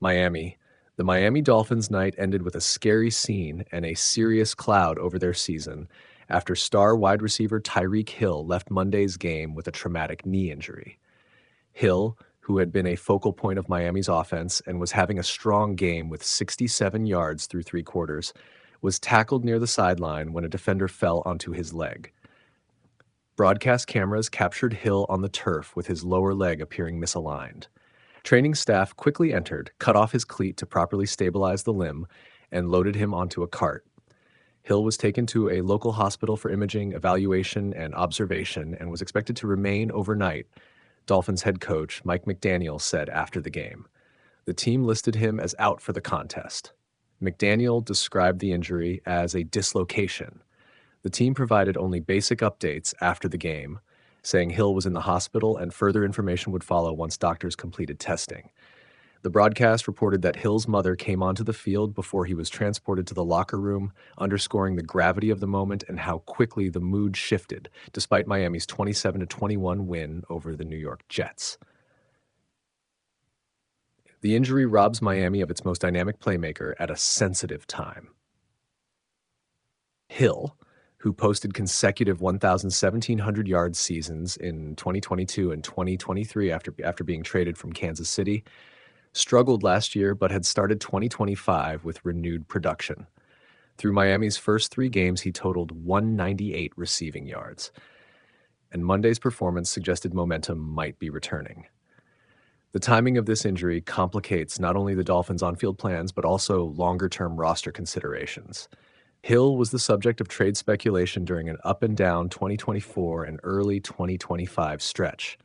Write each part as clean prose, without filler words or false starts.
Miami. The Miami Dolphins night ended with a scary scene and a serious cloud over their season after star wide receiver Tyreek Hill left Monday's game with a traumatic knee injury. Hill, who had been a focal point of Miami's offense and was having a strong game with 67 yards through three quarters, was tackled near the sideline when a defender fell onto his leg. Broadcast cameras captured Hill on the turf with his lower leg appearing misaligned. Training staff quickly entered, cut off his cleat to properly stabilize the limb, and loaded him onto a cart. Hill was taken to a local hospital for imaging, evaluation, and observation and was expected to remain overnight, Dolphins head coach Mike McDaniel said after the game. The team listed him as out for the contest. McDaniel described the injury as a dislocation. The team provided only basic updates after the game, saying Hill was in the hospital and further information would follow once doctors completed testing. The broadcast reported that Hill's mother came onto the field before he was transported to the locker room, underscoring the gravity of the moment and how quickly the mood shifted, despite Miami's 27-21 win over the New York Jets. The injury robs Miami of its most dynamic playmaker at a sensitive time. Hill, who posted consecutive 1,700-yard seasons in 2022 and 2023 after being traded from Kansas City, struggled last year but had started 2025 with renewed production. Through Miami's first three games, he totaled 198 receiving yards, and Monday's performance suggested momentum might be returning. The timing of this injury complicates not only the Dolphins' on-field plans but also longer-term roster considerations. Hill was the subject of trade speculation during an up-and-down 2024 and early 2025 stretch.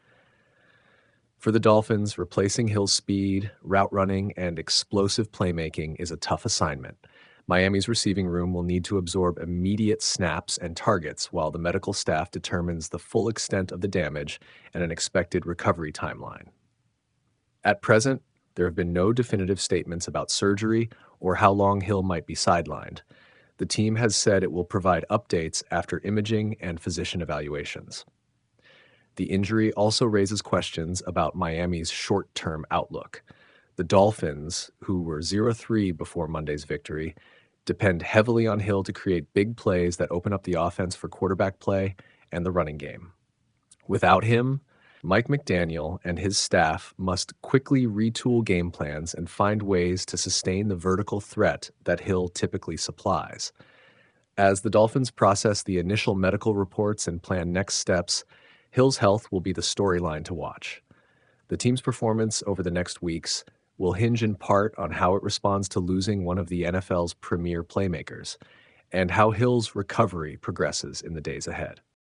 For the Dolphins, replacing Hill's speed, route running, and explosive playmaking is a tough assignment. Miami's receiving room will need to absorb immediate snaps and targets while the medical staff determines the full extent of the damage and an expected recovery timeline. At present, there have been no definitive statements about surgery or how long Hill might be sidelined. The team has said it will provide updates after imaging and physician evaluations. The injury also raises questions about Miami's short-term outlook. The Dolphins, who were 0-3 before Monday's victory, depend heavily on Hill to create big plays that open up the offense for quarterback play and the running game. Without him, Mike McDaniel and his staff must quickly retool game plans and find ways to sustain the vertical threat that Hill typically supplies. As the Dolphins process the initial medical reports and plan next steps, Hill's health will be the storyline to watch. The team's performance over the next weeks will hinge in part on how it responds to losing one of the NFL's premier playmakers and how Hill's recovery progresses in the days ahead.